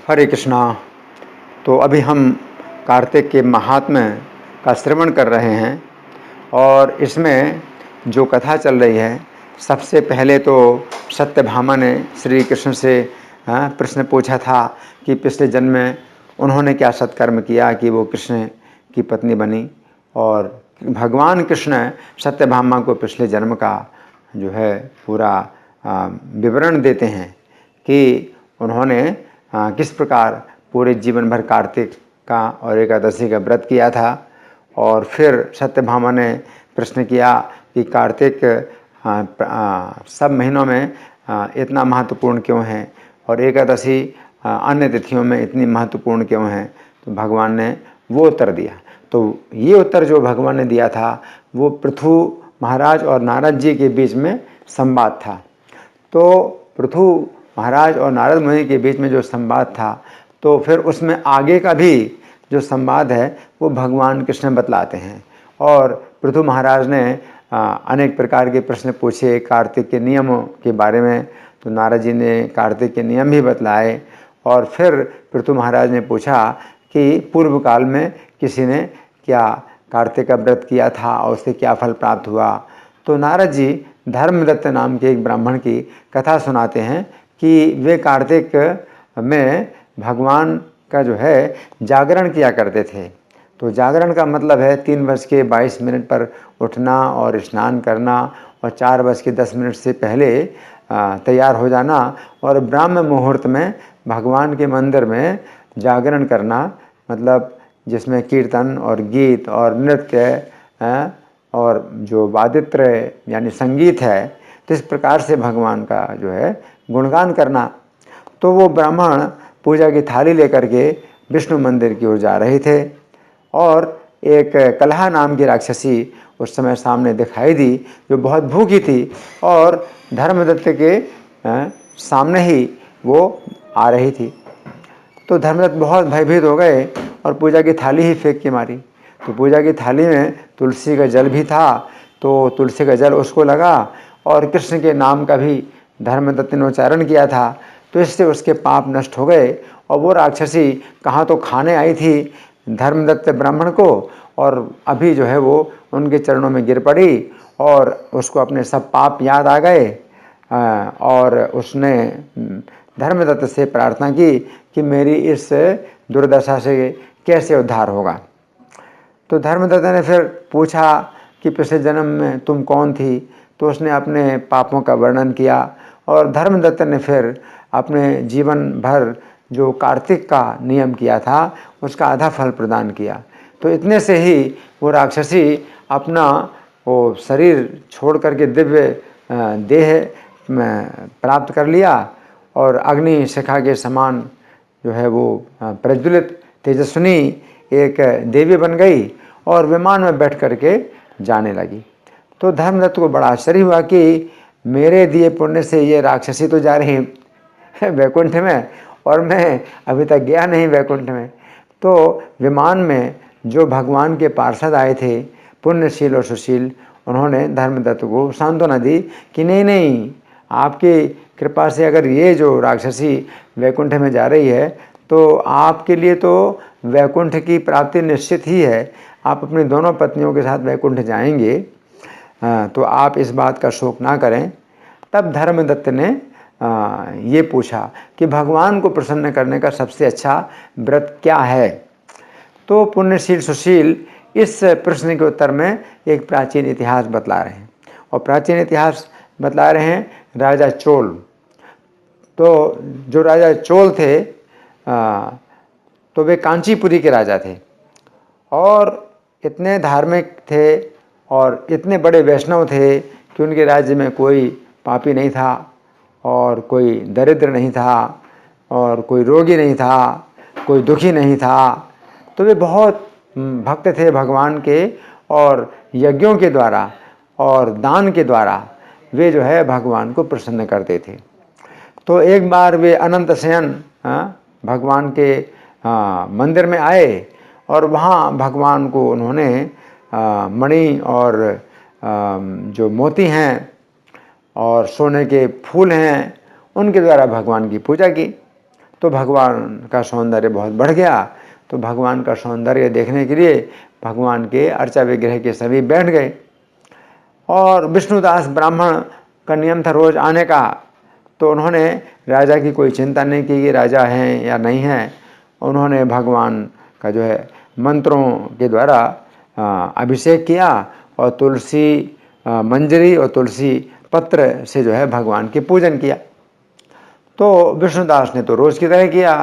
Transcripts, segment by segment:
हरे कृष्णा। तो अभी हम कार्तिक के महात्म्य का श्रवण कर रहे हैं और इसमें जो कथा चल रही है, सबसे पहले तो सत्यभामा ने श्री कृष्ण से प्रश्न पूछा था कि पिछले जन्म में उन्होंने क्या सत्कर्म किया कि वो कृष्ण की पत्नी बनी। और भगवान कृष्ण सत्यभामा को पिछले जन्म का जो है पूरा विवरण देते हैं कि उन्होंने किस प्रकार पूरे जीवन भर कार्तिक का और एकादशी का व्रत किया था। और फिर सत्यभामा ने प्रश्न किया कि कार्तिक सब महीनों में इतना महत्वपूर्ण क्यों है और एकादशी अन्य तिथियों में इतनी महत्वपूर्ण क्यों है। तो भगवान ने वो उत्तर दिया। तो ये उत्तर जो भगवान ने दिया था वो पृथु महाराज और नारद जी के बीच में संवाद था। तो पृथु महाराज और नारद मुनि के बीच में जो संवाद था, तो फिर उसमें आगे का भी जो संवाद है वो भगवान कृष्ण बतलाते हैं। और पृथु महाराज ने अनेक प्रकार के प्रश्न पूछे कार्तिक के नियमों के बारे में। तो नारद जी ने कार्तिक के नियम भी बतलाए। और फिर पृथु महाराज ने पूछा कि पूर्व काल में किसी ने क्या कार्तिक का व्रत किया था और उससे क्या फल प्राप्त हुआ। तो नारद जी धर्मदत्त नाम के एक ब्राह्मण की कथा सुनाते हैं कि वे कार्तिक में भगवान का जो है जागरण किया करते थे। तो जागरण का मतलब है 3:22 पर उठना और स्नान करना और 4:10 से पहले तैयार हो जाना और ब्राह्म मुहूर्त में भगवान के मंदिर में जागरण करना, मतलब जिसमें कीर्तन और गीत और नृत्य और जो वादित्र यानी संगीत है, तो इस प्रकार से भगवान का जो है गुणगान करना। तो वो ब्राह्मण पूजा की थाली लेकर के विष्णु मंदिर की ओर जा रहे थे और एक कलहा नाम की राक्षसी उस समय सामने दिखाई दी जो बहुत भूखी थी और धर्मदत्त के सामने ही वो आ रही थी। तो धर्मदत्त बहुत भयभीत हो गए और पूजा की थाली ही फेंक के मारी। तो पूजा की थाली में तुलसी का जल भी था, तो तुलसी का जल उसको लगा और कृष्ण के नाम का भी धर्मदत्त ने उच्चारण किया था। तो इससे उसके पाप नष्ट हो गए और वो राक्षसी कहाँ तो खाने आई थी धर्मदत्त ब्राह्मण को, और अभी जो है वो उनके चरणों में गिर पड़ी और उसको अपने सब पाप याद आ गए। और उसने धर्मदत्त से प्रार्थना की कि मेरी इस दुर्दशा से कैसे उद्धार होगा। तो धर्मदत्त ने फिर पूछा कि पिछले जन्म में तुम कौन थी। तो उसने अपने पापों का वर्णन किया और धर्मदत्त ने फिर अपने जीवन भर जो कार्तिक का नियम किया था उसका आधा फल प्रदान किया। तो इतने से ही वो राक्षसी अपना वो शरीर छोड़ करके दिव्य देह प्राप्त कर लिया और अग्नि शिखा के समान जो है वो प्रज्वलित तेजस्विनी एक देवी बन गई और विमान में बैठ करके जाने लगी। तो धर्मदत्त को बड़ा आश्चर्य हुआ कि मेरे दिए पुण्य से ये राक्षसी तो जा रही है वैकुंठ में और मैं अभी तक गया नहीं वैकुंठ में। तो विमान में जो भगवान के पार्षद आए थे पुण्यशील और सुशील, उन्होंने धर्मदत्त को सांत्वना दी कि नहीं नहीं, आपकी कृपा से अगर ये जो राक्षसी वैकुंठ में जा रही है तो आपके लिए तो वैकुंठ की प्राप्ति निश्चित ही है। आप अपनी दोनों पत्नियों के साथ वैकुंठ जाएंगे, तो आप इस बात का शोक ना करें। तब धर्मदत्त ने ये पूछा कि भगवान को प्रसन्न करने का सबसे अच्छा व्रत क्या है। तो पुण्यशील सुशील इस प्रश्न के उत्तर में एक प्राचीन इतिहास बतला रहे हैं और प्राचीन इतिहास बतला रहे हैं राजा चोल। तो जो राजा चोल थे तो वे कांचीपुरी के राजा थे और इतने धार्मिक थे और इतने बड़े वैष्णव थे कि उनके राज्य में कोई पापी नहीं था और कोई दरिद्र नहीं था और कोई रोगी नहीं था, कोई दुखी नहीं था। तो वे बहुत भक्त थे भगवान के और यज्ञों के द्वारा और दान के द्वारा वे जो है भगवान को प्रसन्न करते थे। तो एक बार वे अनंत शयन भगवान के मंदिर में आए और वहाँ भगवान को उन्होंने मणि और जो मोती हैं और सोने के फूल हैं उनके द्वारा भगवान की पूजा की। तो भगवान का सौंदर्य बहुत बढ़ गया। तो भगवान का सौंदर्य देखने के लिए भगवान के अर्चा विग्रह के सभी बैठ गए। और विष्णुदास ब्राह्मण का नियम था रोज आने का, तो उन्होंने राजा की कोई चिंता नहीं की कि राजा हैं या नहीं हैं। उन्होंने भगवान का जो है मंत्रों के द्वारा अभिषेक किया और तुलसी मंजरी और तुलसी पत्र से जो है भगवान की पूजन किया। तो विष्णुदास ने तो रोज़ की तरह किया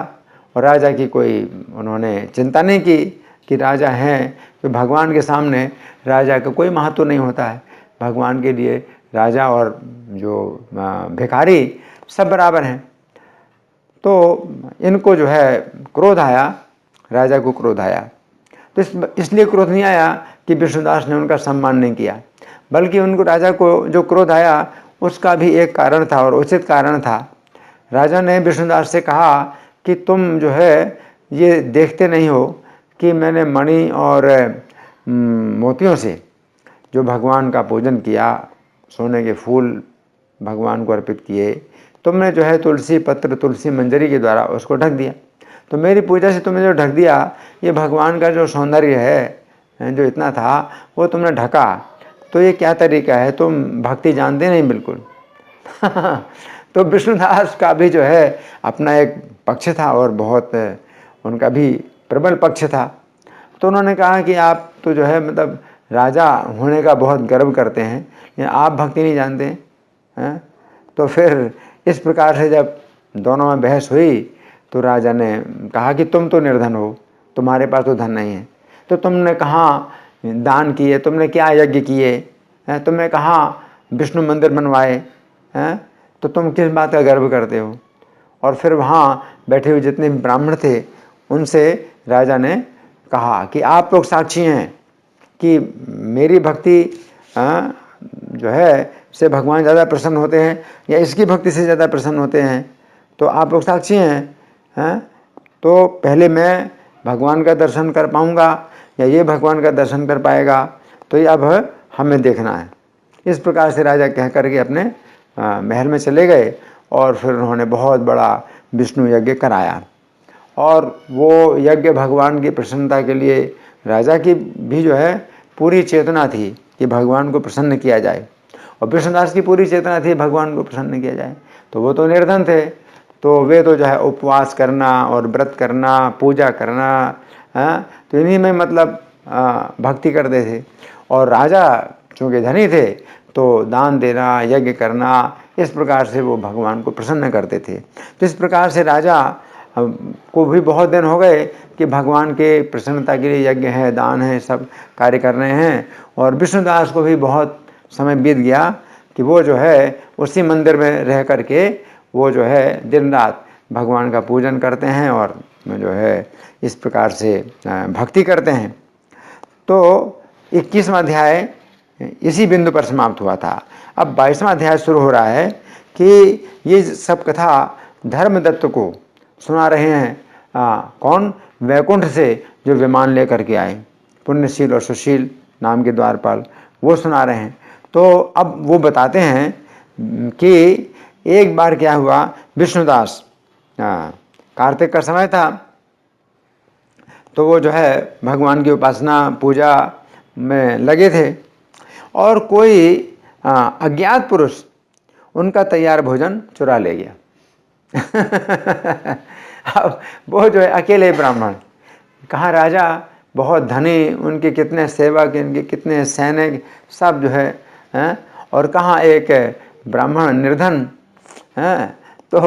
और राजा की कोई उन्होंने चिंता नहीं की कि राजा हैं। तो भगवान के सामने राजा का कोई महत्व नहीं होता है। भगवान के लिए राजा और जो भिखारी सब बराबर हैं। तो इनको जो है क्रोध आया, राजा को क्रोध आया। तो इसलिए क्रोध नहीं आया कि विष्णुदास ने उनका सम्मान नहीं किया, बल्कि उनको राजा को जो क्रोध आया उसका भी एक कारण था और उचित कारण था। राजा ने विष्णुदास से कहा कि तुम जो है ये देखते नहीं हो कि मैंने मणि और मोतियों से जो भगवान का पूजन किया, सोने के फूल भगवान को अर्पित किए, तुमने जो है तुलसी पत्र तुलसी मंजरी के द्वारा उसको ढक दिया। तो मेरी पूजा से तुमने जो ढक दिया, ये भगवान का जो सौंदर्य है जो इतना था वो तुमने ढका। तो ये क्या तरीका है, तुम भक्ति जानते नहीं बिल्कुल। तो विष्णुदास का भी जो है अपना एक पक्ष था और बहुत उनका भी प्रबल पक्ष था। तो उन्होंने कहा कि आप तो जो है मतलब राजा होने का बहुत गर्व करते हैं, लेकिन आप भक्ति नहीं जानते हैं। तो फिर इस प्रकार से जब दोनों में बहस हुई तो राजा ने कहा कि तुम तो निर्धन हो, तुम्हारे पास तो धन नहीं है, तो तुमने कहाँ दान किए, तुमने क्या यज्ञ किए, तुमने कहाँ विष्णु मंदिर बनवाए हैं, तो तुम किस बात का गर्व करते हो। और फिर वहाँ बैठे हुए जितने ब्राह्मण थे उनसे राजा ने कहा कि आप लोग साक्षी हैं कि मेरी भक्ति जो है से भगवान ज़्यादा प्रसन्न होते हैं या इसकी भक्ति से ज़्यादा प्रसन्न होते हैं, तो आप लोग साक्षी हैं। तो पहले मैं भगवान का दर्शन कर पाऊँगा या ये भगवान का दर्शन कर पाएगा, तो ये अब हमें देखना है। इस प्रकार से राजा कह करके अपने महल में चले गए और फिर उन्होंने बहुत बड़ा विष्णु यज्ञ कराया। और वो यज्ञ भगवान की प्रसन्नता के लिए राजा की भी जो है पूरी चेतना थी कि भगवान को प्रसन्न किया जाए, और विष्णुदास की पूरी चेतना थी भगवान को प्रसन्न किया जाए। तो वो तो निर्धन थे, तो वे तो जो है उपवास करना और व्रत करना, पूजा करना, तो इन्हीं में मतलब भक्ति करते थे। और राजा चूँकि धनी थे तो दान देना, यज्ञ करना, इस प्रकार से वो भगवान को प्रसन्न करते थे। तो इस प्रकार से राजा को भी बहुत दिन हो गए कि भगवान के प्रसन्नता के लिए यज्ञ है, दान है, सब कार्य कर रहे हैं। और विष्णुदास को भी बहुत समय बीत गया कि वो जो है उसी मंदिर में रह करके वो जो है दिन रात भगवान का पूजन करते हैं और जो है इस प्रकार से भक्ति करते हैं। तो 21वां अध्याय इसी बिंदु पर समाप्त हुआ था। अब 22वां अध्याय शुरू हो रहा है कि ये सब कथा धर्मदत्त को सुना रहे हैं। कौन? वैकुंठ से जो विमान लेकर के आए, पुण्यशील और सुशील नाम के द्वारपाल, वो सुना रहे हैं। तो अब वो बताते हैं कि एक बार क्या हुआ, विष्णुदास कार्तिक का समय था, तो वो जो है भगवान की उपासना पूजा में लगे थे और कोई अज्ञात पुरुष उनका तैयार भोजन चुरा ले गया। अब वो जो है अकेले ब्राह्मण, कहाँ राजा बहुत धनी, उनके कितने सेवक, इनके कितने सैनिक, सब जो है और कहाँ एक ब्राह्मण निर्धन है। तो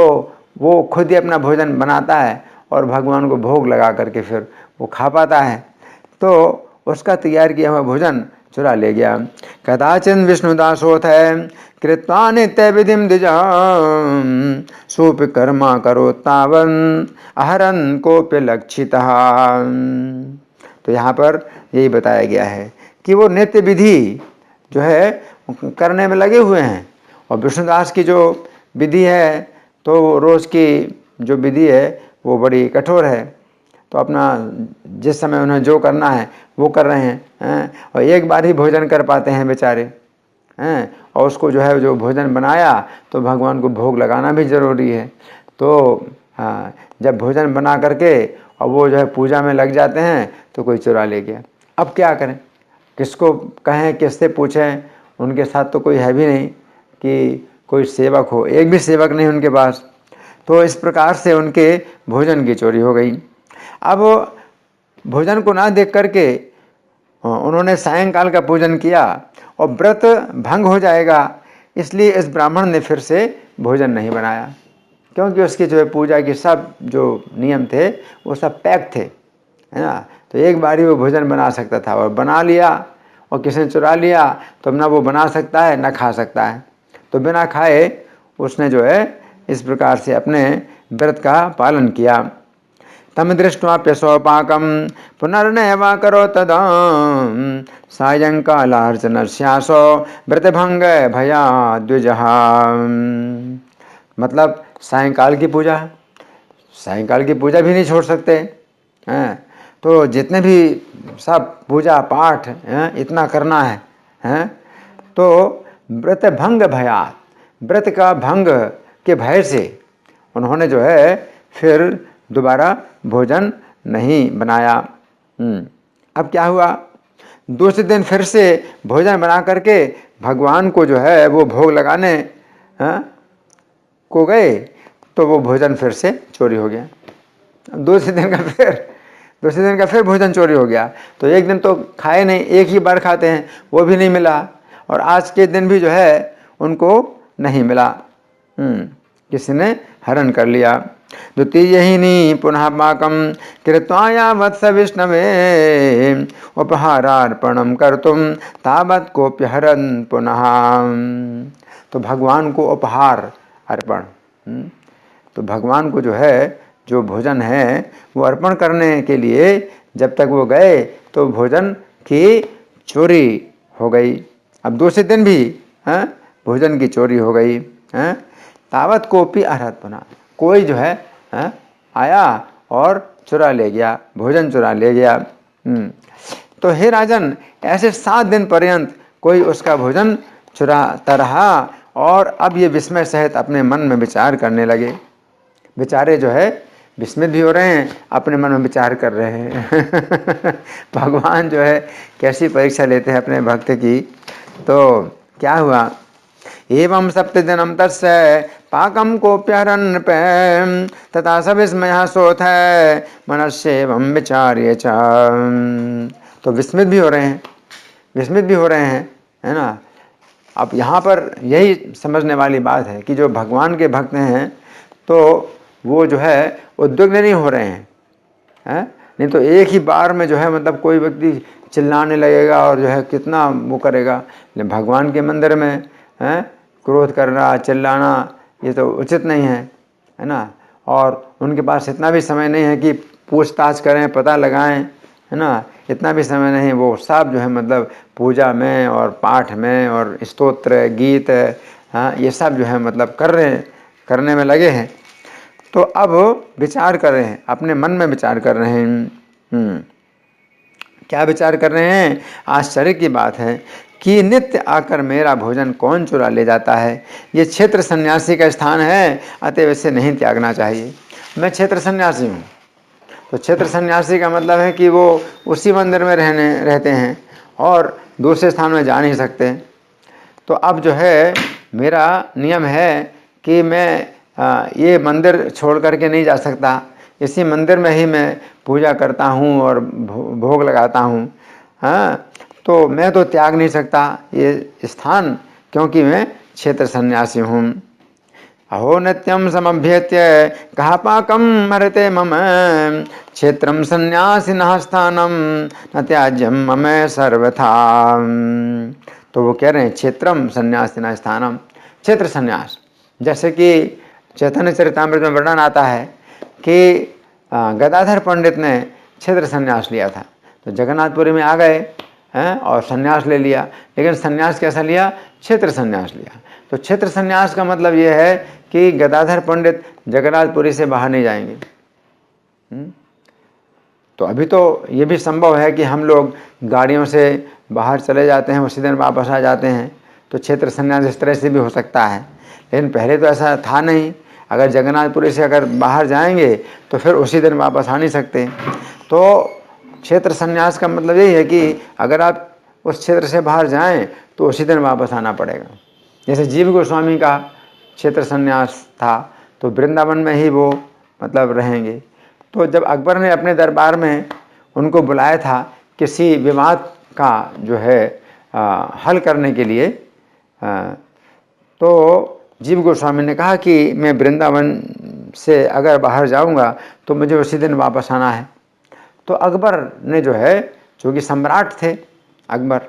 वो खुद ही अपना भोजन बनाता है और भगवान को भोग लगा करके फिर वो खा पाता है। तो उसका तैयार किया हुआ भोजन चुरा ले गया। कदाचिन विष्णुदासोथ कृत्वा नित्य विधिम द्विज सूप कर्मा करो तावन अहरन कोप्य लक्षिता। तो यहाँ पर यही बताया गया है कि वो नित्य विधि जो है करने में लगे हुए हैं। और विष्णुदास की जो विधि है, तो रोज़ की जो विधि है वो बड़ी कठोर है। तो अपना जिस समय उन्हें जो करना है वो कर रहे हैं और एक बार ही भोजन कर पाते हैं बेचारे हैं। और उसको जो है जो भोजन बनाया तो भगवान को भोग लगाना भी ज़रूरी है। तो हाँ, जब भोजन बना करके और वो जो है पूजा में लग जाते हैं तो कोई चुरा ले गया। अब क्या करें, किसको कहें, किससे पूछें, उनके साथ तो कोई है भी नहीं कि कोई सेवक हो, एक भी सेवक नहीं उनके पास। तो इस प्रकार से उनके भोजन की चोरी हो गई। अब भोजन को ना देख करके उन्होंने सायंकाल का पूजन किया और व्रत भंग हो जाएगा, इसलिए इस ब्राह्मण ने फिर से भोजन नहीं बनाया, क्योंकि उसकी जो है पूजा के सब जो नियम थे वो सब पैक थे, है ना। तो एक बार ही वो भोजन बना सकता था और बना लिया, और किसी ने चुरा लिया तो ना वो बना सकता है ना खा सकता है। तो बिना खाए उसने जो है इस प्रकार से अपने व्रत का पालन किया। तम दृष्ट्वाप्यसोपाकं पुनर्नैवा करो तदा सायंकालार्चनस्यासो व्रतभंग भया द्विजः। मतलब सायंकाल की पूजा भी नहीं छोड़ सकते हैं। तो जितने भी सब पूजा पाठ हैं इतना करना है, तो व्रत भंग भयात, व्रत का भंग के भय से उन्होंने जो है फिर दोबारा भोजन नहीं बनाया। अब क्या हुआ, दूसरे दिन फिर से भोजन बना करके भगवान को जो है वो भोग लगाने को गए, तो वो भोजन फिर से चोरी हो गया। दूसरे दिन का फिर भोजन चोरी हो गया। तो एक दिन तो खाए नहीं, एक ही बार खाते हैं, वो भी नहीं मिला, और आज के दिन भी जो है उनको नहीं मिला, किसी ने हरण कर लिया। द्वितीयहिनी पुनः पाकं कृत्वा यावत् स विष्णवे उपहारार्पणं कर्तुं तावत् कोऽप्यहरन् पुनः। तो भगवान को उपहार अर्पण, तो भगवान को जो है जो भोजन है वो अर्पण करने के लिए जब तक वो गए तो भोजन की चोरी हो गई। अब दूसरे दिन भी भोजन की चोरी हो गई। तावत कोपी अरहत पुनः, कोई जो है आया और चुरा ले गया, भोजन चुरा ले गया। तो हे राजन, ऐसे 7 दिन पर्यंत कोई उसका भोजन चुराता रहा, और अब ये विस्मय सहित अपने मन में विचार करने लगे। बेचारे जो है विस्मित भी हो रहे हैं, अपने मन में विचार कर रहे हैं। भगवान जो है कैसी परीक्षा लेते हैं अपने भक्त की। तो क्या हुआ, एवं सप्तदिनं तस्य पाकं कोऽप्यहरन् तथा स विस्मयः सोऽथ मनस्येवं विचार्य च। तो विस्मित भी हो रहे हैं, है ना। अब यहाँ पर यही समझने वाली बात है कि जो भगवान के भक्त हैं तो वो जो है उद्विग्न नहीं हो रहे हैं, नहीं तो एक ही बार में जो है मतलब कोई व्यक्ति चिल्लाने लगेगा और जो है कितना वो करेगा। लेकिन भगवान के मंदिर में क्रोध करना, चिल्लाना ये तो उचित नहीं है ना। और उनके पास इतना भी समय नहीं है कि पूछताछ करें, पता लगाएं, है ना, इतना भी समय नहीं। वो सब जो है मतलब पूजा में और पाठ में और स्तोत्र गीत ये सब जो है मतलब करने में लगे हैं। तो अब विचार कर रहे हैं, अपने मन में विचार कर रहे हैं। क्या विचार कर रहे हैं, आश्चर्य की बात है कि नित्य आकर मेरा भोजन कौन चुरा ले जाता है। ये क्षेत्र सन्यासी का स्थान है, अतएव इसे नहीं त्यागना चाहिए। मैं क्षेत्र सन्यासी हूँ, तो क्षेत्र सन्यासी का मतलब है कि वो उसी मंदिर में रहते हैं और दूसरे स्थान में जा नहीं सकते। तो अब जो है मेरा नियम है कि मैं ये मंदिर छोड़ करके नहीं जा सकता, इसी मंदिर में ही मैं पूजा करता हूँ और भोग लगाता हूँ। तो मैं तो त्याग नहीं सकता ये स्थान, क्योंकि मैं क्षेत्र सन्यासी हूँ। अहो नित्यं समभ्येत्य कहा पाकं मरते मम क्षेत्रं सन्यासिनः स्थानं न त्याज्यं मम सर्वथा। तो वो कह रहे हैं क्षेत्रम सन्यासिनः स्थानम, क्षेत्र सन्यास। जैसे कि चैतन्य चरितामृत में वर्णन आता है कि गदाधर पंडित ने क्षेत्र सन्यास लिया था, तो जगन्नाथपुरी में आ गए और सन्यास ले लिया। लेकिन सन्यास कैसा लिया, क्षेत्र सन्यास लिया। तो क्षेत्र सन्यास का मतलब ये है कि गदाधर पंडित जगन्नाथपुरी से बाहर नहीं जाएंगे। तो अभी तो ये भी संभव है कि हम लोग गाड़ियों से बाहर चले जाते हैं, उसी दिन वापस आ जाते हैं, तो क्षेत्र सन्यास इस तरह से भी हो सकता है। लेकिन पहले तो ऐसा था नहीं। अगर जगन्नाथपुरी से अगर बाहर जाएंगे तो फिर उसी दिन वापस आ नहीं सकते। तो क्षेत्र संन्यास का मतलब यही है कि अगर आप उस क्षेत्र से बाहर जाएं तो उसी दिन वापस आना पड़ेगा। जैसे जीव गोस्वामी का क्षेत्र संन्यास था तो वृंदावन में ही वो मतलब रहेंगे। तो जब अकबर ने अपने दरबार में उनको बुलाया था किसी विवाद का जो है हल करने के लिए, तो जीव गोस्वामी ने कहा कि मैं वृंदावन से अगर बाहर जाऊंगा तो मुझे उसी दिन वापस आना है। तो अकबर ने जो है, चूँकि सम्राट थे अकबर,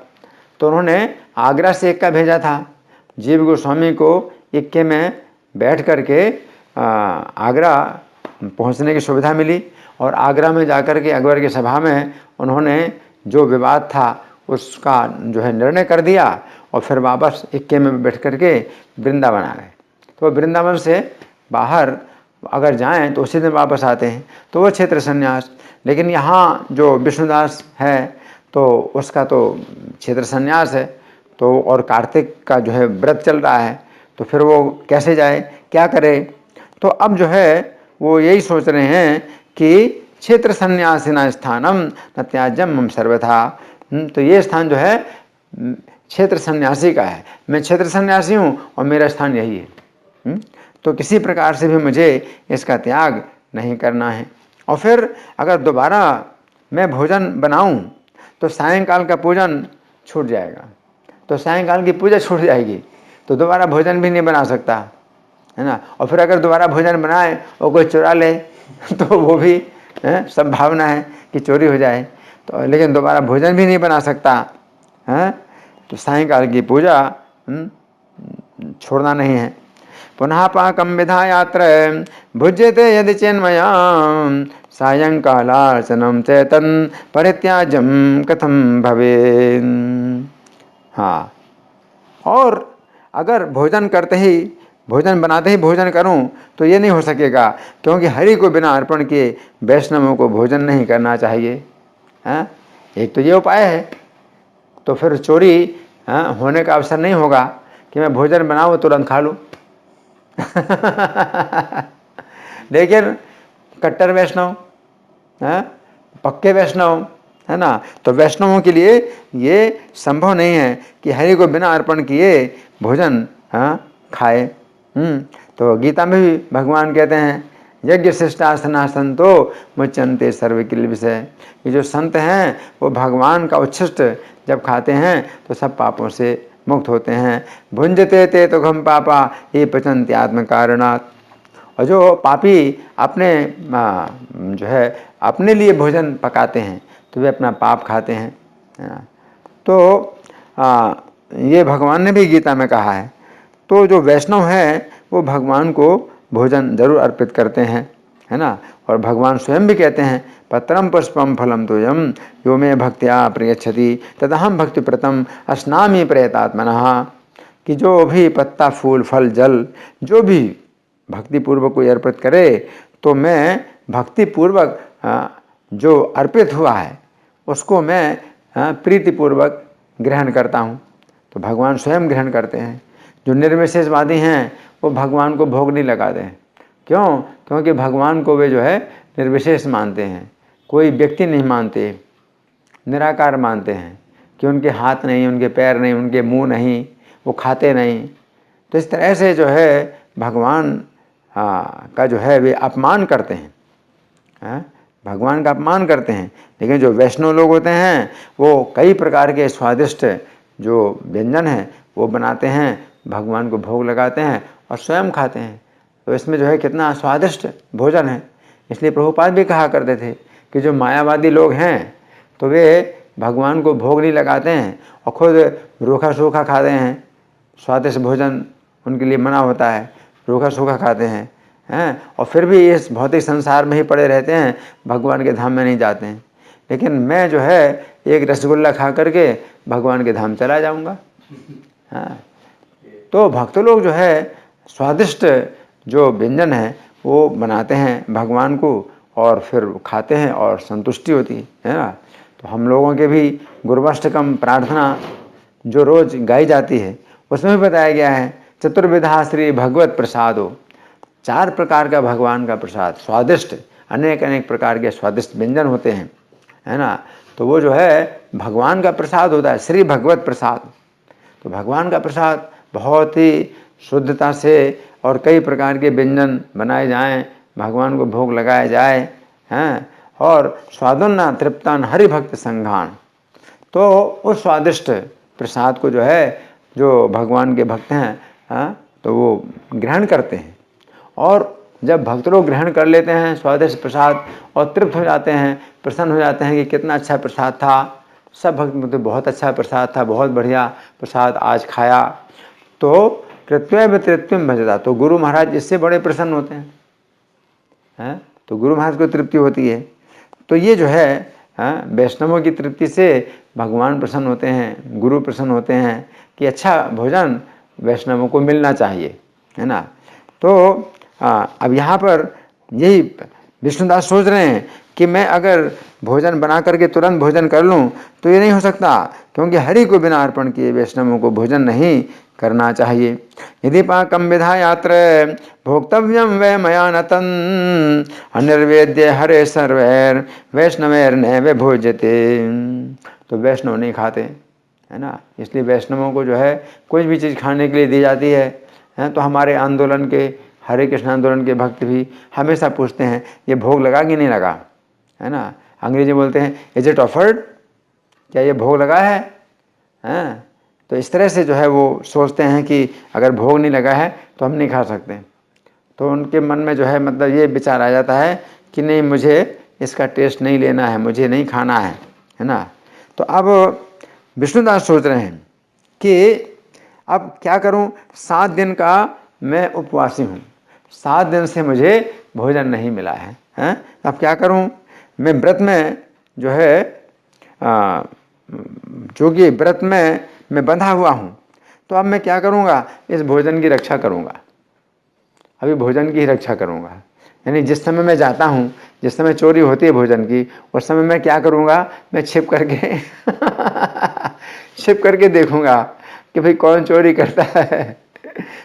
तो उन्होंने आगरा से इक्का भेजा था। जीव गोस्वामी को इक्के में बैठ करके आगरा पहुंचने की सुविधा मिली और आगरा में जाकर के अकबर की सभा में उन्होंने जो विवाद था उसका जो है निर्णय कर दिया और फिर वापस इक्के में बैठ करके वृंदावन आ गए। तो वृंदावन से बाहर अगर जाएं तो उसी दिन वापस आते हैं, तो वो क्षेत्र संन्यास। लेकिन यहाँ जो विष्णुदास है तो उसका तो क्षेत्र संन्यास है, तो और कार्तिक का जो है व्रत चल रहा है, तो फिर वो कैसे जाए, क्या करे। तो अब जो है वो यही सोच रहे हैं कि क्षेत्र संन्यासिना स्थानम न त्याज्यम मम सर्वथा। तो ये स्थान जो है क्षेत्र सन्यासी का है, मैं क्षेत्र सन्यासी हूँ और मेरा स्थान यही है। तो किसी प्रकार से भी मुझे इसका त्याग नहीं करना है। और फिर अगर दोबारा मैं भोजन बनाऊं तो सायंकाल का पूजन छूट जाएगा, तो सायंकाल की पूजा छूट जाएगी, तो दोबारा भोजन भी नहीं बना सकता, है ना। और फिर अगर दोबारा भोजन बनाए और कोई चुरा ले तो वो भी संभावना है कि चोरी हो जाए, तो लेकिन दोबारा भोजन भी नहीं बना सकता है। तो सायंकाल की पूजा छोड़ना नहीं है। पुनः पाकम विधायात्र भुज्यते यदि चेन्मया सायंकालार्चनम चेतन परित्याजम कथम भवे। हाँ, और अगर भोजन बनाते ही भोजन करूं तो ये नहीं हो सकेगा, क्योंकि हरि को बिना अर्पण किए वैष्णवों को भोजन नहीं करना चाहिए। हाँ, एक तो ये उपाय है, तो फिर चोरी होने का अवसर नहीं होगा कि मैं भोजन बनाऊं तुरंत खा लूं। लेकिन कट्टर वैष्णव, पक्के वैष्णव, है ना, तो वैष्णवों के लिए ये संभव नहीं है कि हरि को बिना अर्पण किए भोजन खाए। तो गीता में भी भगवान कहते हैं यज्ञ शिष्टासना संतो मुच्यन्ते सर्वकिल विषय। ये जो संत हैं वो भगवान का उच्छिष्ट जब खाते हैं तो सब पापों से मुक्त होते हैं। भुंजते ते तो घम पापा ये पचन्ति आत्म कारणात्। और जो पापी अपने जो है अपने लिए भोजन पकाते हैं तो वे अपना पाप खाते हैं। तो ये भगवान ने भी गीता में कहा है। तो जो वैष्णव है वो भगवान को भोजन जरूर अर्पित करते हैं, है ना। और भगवान स्वयं भी कहते हैं पत्रम पुष्पम फलम तोयम यो मे भक्त्या प्रयच्छति तदहम भक्ति प्रतम अस्नामि प्रयतात्मनः। कि जो भी पत्ता फूल फल जल जो भी भक्तिपूर्वक कोई अर्पित करे तो मैं भक्तिपूर्वक जो अर्पित हुआ है उसको मैं प्रीतिपूर्वक ग्रहण करता हूँ। तो भगवान स्वयं ग्रहण करते हैं। जो निर्विशेषवादी हैं वो भगवान को भोग नहीं लगाते हैं। क्यों? क्योंकि भगवान को वे जो है निर्विशेष मानते हैं, कोई व्यक्ति नहीं मानते, निराकार मानते हैं कि उनके हाथ नहीं, उनके पैर नहीं, उनके मुंह नहीं, वो खाते नहीं। तो इस तरह से जो है भगवान का जो है वे अपमान करते हैं, भगवान का अपमान करते हैं। लेकिन जो वैष्णव लोग होते हैं वो कई प्रकार के स्वादिष्ट जो व्यंजन हैं वो बनाते हैं, भगवान को भोग लगाते हैं और स्वयं खाते हैं। तो इसमें जो है कितना स्वादिष्ट भोजन है। इसलिए प्रभुपाद भी कहा करते थे कि जो मायावादी लोग हैं तो वे भगवान को भोग नहीं लगाते हैं और खुद रूखा सूखा खाते हैं। स्वादिष्ट भोजन उनके लिए मना होता है, रूखा सूखा खाते हैं और फिर भी इस भौतिक संसार में ही पड़े रहते हैं, भगवान के धाम में नहीं जाते हैं। लेकिन मैं जो है एक रसगुल्ला खा करके भगवान के धाम चला जाऊंगा। तो भक्त लोग जो है स्वादिष्ट जो व्यंजन है वो बनाते हैं भगवान को और फिर खाते हैं और संतुष्टि होती है ना। तो हम लोगों के भी गुरुवाष्टकम प्रार्थना जो रोज गाई जाती है उसमें भी बताया गया है चतुर्विधा श्री भगवत प्रसादो। 4 प्रकार का भगवान का प्रसाद, स्वादिष्ट, अनेक अनेक प्रकार के स्वादिष्ट व्यंजन होते हैं, है ना। तो वो जो है भगवान का प्रसाद होता है, श्री भगवत प्रसाद। तो भगवान का प्रसाद बहुत ही शुद्धता से और कई प्रकार के व्यंजन बनाए जाएं, भगवान को भोग लगाया जाए, हैं। और स्वादुन्ना तृप्तान हरिभक्त संघान, तो उस स्वादिष्ट प्रसाद को जो है, जो भगवान के भक्त हैं, हाँ, तो वो ग्रहण करते हैं। और जब भक्त लोग ग्रहण कर लेते हैं स्वादिष्ट प्रसाद और तृप्त हो जाते हैं, प्रसन्न हो जाते हैं कि कितना अच्छा प्रसाद था, सब भक्त मतलब बहुत अच्छा प्रसाद था, बहुत बढ़िया प्रसाद आज खाया, तो कृत्वैव तृप्तिम भजता, तो गुरु महाराज इससे बड़े प्रसन्न होते हैं, तो गुरु महाराज को तृप्ति होती है। तो ये जो है वैष्णवों की तृप्ति से भगवान प्रसन्न होते हैं, गुरु प्रसन्न होते हैं कि अच्छा भोजन वैष्णवों को मिलना चाहिए, है ना। तो अब यहाँ पर यही विष्णुदास सोच रहे हैं कि मैं अगर भोजन बना करके तुरंत भोजन कर लूँ तो ये नहीं हो सकता, क्योंकि हरि को बिना अर्पण किए वैष्णवों को भोजन नहीं करना चाहिए। यदि पाकम विधायात्र भोक्तव्यम वै मया नतन अनिर्वेद्य हरे सर्वैर वैष्णवैर नैव भोज्यते, तो वैष्णव नहीं खाते, है ना। इसलिए वैष्णवों को जो है कोई भी चीज़ खाने के लिए दी जाती है, तो हमारे आंदोलन के, हरे कृष्ण आंदोलन के भक्त भी हमेशा पूछते हैं ये भोग लगा कि नहीं लगा, है ना। अंग्रेजी बोलते हैं इज इट ऑफर्ड, क्या ये भोग लगा है, हैं। तो इस तरह से जो है वो सोचते हैं कि अगर भोग नहीं लगा है तो हम नहीं खा सकते। तो उनके मन में जो है मतलब ये विचार आ जाता है कि नहीं, मुझे इसका टेस्ट नहीं लेना है, मुझे नहीं खाना है ना। तो अब विष्णुदास सोच रहे हैं कि अब क्या करूं, 7 दिन का मैं उपवासी हूं, 7 दिन से मुझे भोजन नहीं मिला है, हैं। अब क्या करूं, मैं व्रत में जो है जो कि व्रत में मैं बंधा हुआ हूं, तो अब मैं क्या करूंगा, इस भोजन की रक्षा करूंगा, अभी भोजन की ही रक्षा करूंगा। यानी जिस समय मैं जाता हूँ, जिस समय चोरी होती है भोजन की, उस समय मैं क्या करूँगा, मैं छिप करके छिप करके देखूँगा कि भाई कौन चोरी करता है।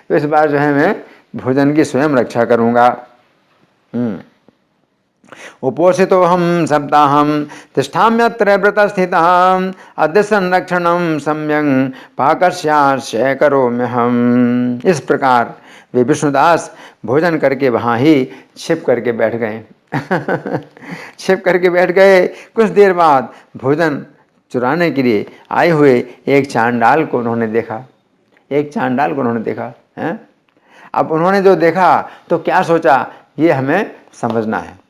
तो इस बार जो है मैं भोजन की स्वयं रक्षा करूँगा। उपोषितो हम सप्ताहम तिष्ठाम्यत्र व्रत स्थितः अद्य संरक्षणम सम्यंग पाकस्यास्य करोम्यहम्। इस प्रकार वे विष्णुदास भोजन करके वहाँ ही छिप करके बैठ गए। छिप करके बैठ गए। कुछ देर बाद भोजन चुराने के लिए आए हुए एक चांडाल को उन्होंने देखा, एक चांडाल को उन्होंने देखा, हैं। अब उन्होंने जो देखा तो क्या सोचा, ये हमें समझना है।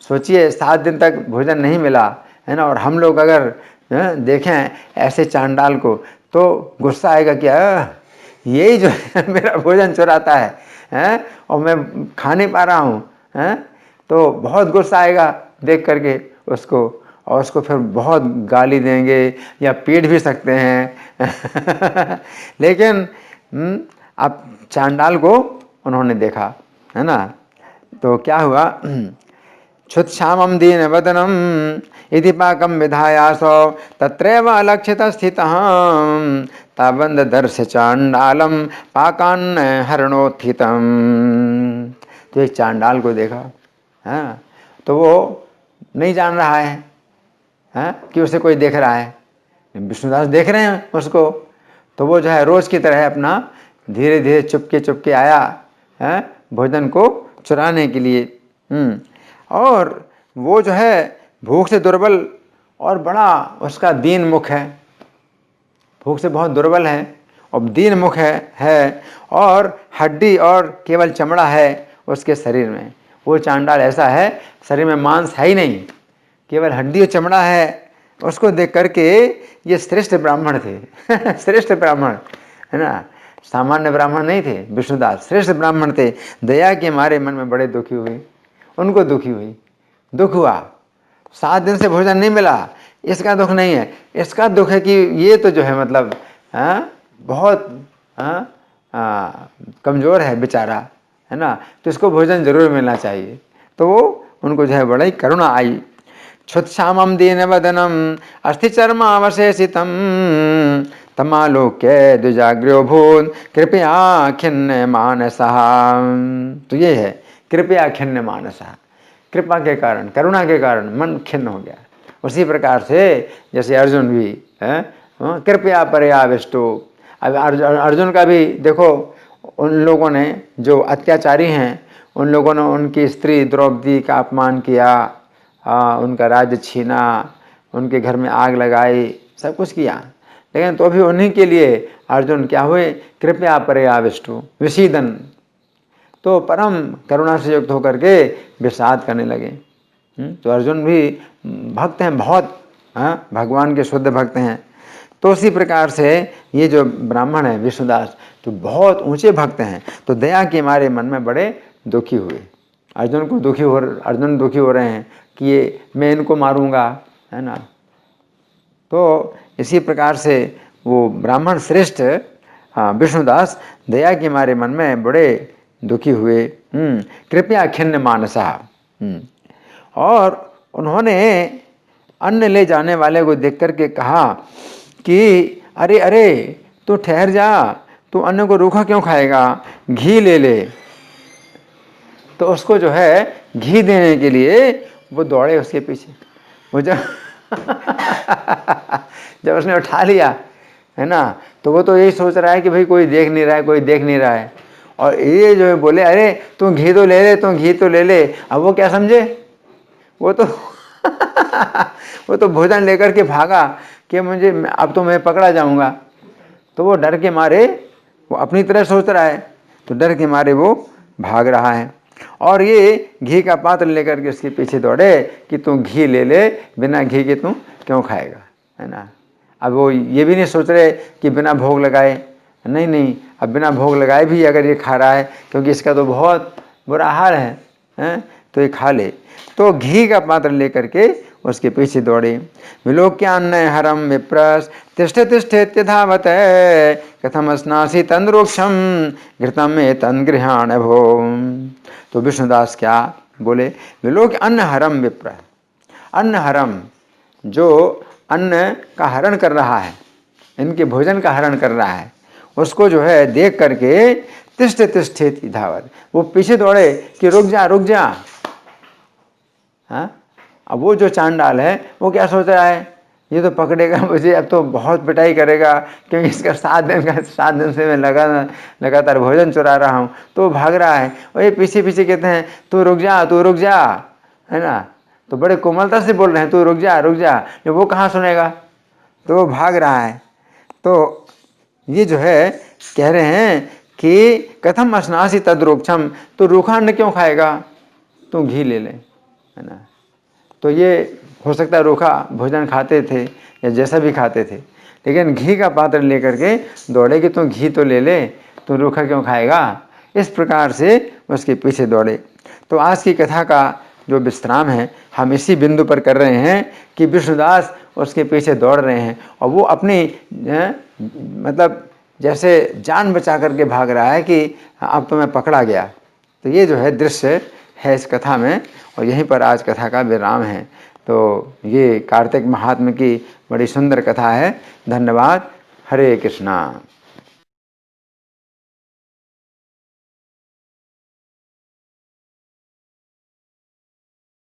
सोचिए 7 दिन तक भोजन नहीं मिला, है ना, और हम लोग अगर देखें ऐसे चांडाल को तो गुस्सा आएगा, क्या यही जो है मेरा भोजन चुराता है, और मैं खा नहीं पा रहा हूँ, तो बहुत गुस्सा आएगा देख करके उसको, और उसको फिर बहुत गाली देंगे या पीट भी सकते हैं। लेकिन अब चांडाल को उन्होंने देखा, है ना। तो क्या हुआ, क्षुत्क्षामं दीनवदनं इति पाकं विधायासो तत्रैव अलक्षितः स्थितः तावन्ददर्श चांडालं पाकान्न हरणोत्थितं। तो एक चांडाल को देखा, हाँ, तो वो नहीं जान रहा है, हाँ, कि उसे कोई देख रहा है। विष्णुदास देख रहे हैं उसको, तो वो जो है रोज की तरह अपना धीरे धीरे चुपके चुपके आया है भोजन को चुराने के लिए। और वो जो है भूख से दुर्बल और बड़ा उसका दीन मुख है, भूख से बहुत दुर्बल है और दीन मुख है और हड्डी और केवल चमड़ा है उसके शरीर में। वो चांडाल ऐसा है, शरीर में मांस है ही नहीं, केवल हड्डी और चमड़ा है। उसको देख करके ये श्रेष्ठ ब्राह्मण थे। श्रेष्ठ ब्राह्मण, है ना, सामान्य ब्राह्मण नहीं थे। विष्णुदास श्रेष्ठ ब्राह्मण थे। दया के मारे मन में बड़े दुखी हुए, उनको दुखी हुई, दुख हुआ। 7 दिन से भोजन नहीं मिला, इसका दुख नहीं है, इसका दुख है कि ये तो जो है मतलब बहुत कमज़ोर है बेचारा, है ना, तो इसको भोजन जरूर मिलना चाहिए। तो वो उनको जो है बड़ा ही करुणा आई। क्षुत्क्षामं दीनवदनम अस्थिचर्मावशेषितं तमालोक्य द्विजाग्र्यो भून कृपया खिन्न मानसः। तो ये है कृपया खिन्न मानसः, कृपा के कारण, करुणा के कारण मन खिन्न हो गया। उसी प्रकार से जैसे अर्जुन भी है, कृपया पर्याविष्टो। अब अर्जुन का भी देखो, उन लोगों ने जो अत्याचारी हैं उन लोगों ने उनकी स्त्री द्रौपदी का अपमान किया, उनका राज्य छीना, उनके घर में आग लगाई, सब कुछ किया, लेकिन तो भी उन्हीं के लिए अर्जुन क्या हुए, कृपया पर्याविष्टु विषीदन, तो परम करुणा से युक्त होकर के विषाद करने लगे। तो अर्जुन भी भक्त हैं बहुत, भगवान के शुद्ध भक्त हैं। तो उसी प्रकार से ये जो ब्राह्मण है विष्णुदास, तो बहुत ऊंचे भक्त हैं। तो दया के मारे मन में बड़े दुखी हुए। अर्जुन दुखी हो रहे हैं कि ये मैं इनको मारूंगा, है ना। तो इसी प्रकार से वो ब्राह्मण श्रेष्ठ विष्णुदास दया के मारे मन में बड़े दुखी हुए। कृपया खिन्न मानसा। और उन्होंने अन्न ले जाने वाले को देख करके कहा कि अरे अरे तू ठहर जा, तू अन्न को रूखा क्यों खाएगा, घी ले ले। तो उसको जो है घी देने के लिए वो दौड़े उसके पीछे। वो जब जब उसने उठा लिया, है ना, तो वो तो यही सोच रहा है कि भाई कोई देख नहीं रहा है, कोई देख नहीं रहा है। और ये जो है बोले अरे तू घी तो ले ले, तू घी तो ले ले। अब वो क्या समझे, वो तो वो तो भोजन लेकर के भागा कि मुझे अब तो मैं पकड़ा जाऊंगा। तो वो डर के मारे, वो अपनी तरह सोच रहा है, तो डर के मारे वो भाग रहा है। और ये घी का पात्र लेकर के उसके पीछे दौड़े कि तू घी ले ले, बिना घी के तू क्यों खाएगा, है ना। अब वो ये भी नहीं सोच रहे कि बिना भोग लगाए, नहीं, अब बिना भोग लगाए भी अगर ये खा रहा है, क्योंकि इसका तो बहुत बुरा हाल है, तो ये खा ले। तो घी का पात्र लेकर के उसके पीछे दौड़े। विलोक्यान्न हरम विप्रस तिष्ठ तिष्ठेत्य धावत कथम स्नासी तंद्रोक्षम घृतम में तन गृहाण भो। तो विष्णुदास क्या बोले, विलोक्य अन्न हरम विप्र, अन्न हरम, जो अन्न का हरण कर रहा है, इनके भोजन का हरण कर रहा है, उसको जो है देख करके तिष्ठ तिष्ठेत धावत, वो पीछे दौड़े कि रुक जा रुक जा। हाँ, अब वो जो चांडाल है वो क्या सोच रहा है, ये तो पकड़ेगा मुझे, अब तो बहुत पिटाई करेगा, क्योंकि इसका 7 दिन से मैं लगातार भोजन चुरा रहा हूँ। तो भाग रहा है और ये पीछे पीछे कहते हैं तू रुक जा, है ना। तो बड़े कोमलता से बोल रहे हैं तू रुक जा, वो कहाँ सुनेगा, तो वो भाग रहा है। तो ये जो है कह रहे हैं कि कथम अस्नासी तद्रोक्षम, तो रूखा अन्न क्यों खाएगा, तू घी ले ले, है ना। तो ये हो सकता है रूखा भोजन खाते थे या जैसा भी खाते थे, लेकिन घी का पात्र लेकर के दौड़े कि तू घी तो ले ले, तू रूखा क्यों खाएगा। इस प्रकार से उसके पीछे दौड़े। तो आज की कथा का जो विश्राम है हम इसी बिंदु पर कर रहे हैं कि विष्णुदास उसके पीछे दौड़ रहे हैं और वो अपनी मतलब जैसे जान बचा करके भाग रहा है कि अब तो मैं पकड़ा गया। तो ये जो है दृश्य है इस कथा में, और यहीं पर आज कथा का विराम है। तो ये कार्तिक महात्म्य की बड़ी सुंदर कथा है। धन्यवाद। हरे कृष्णा।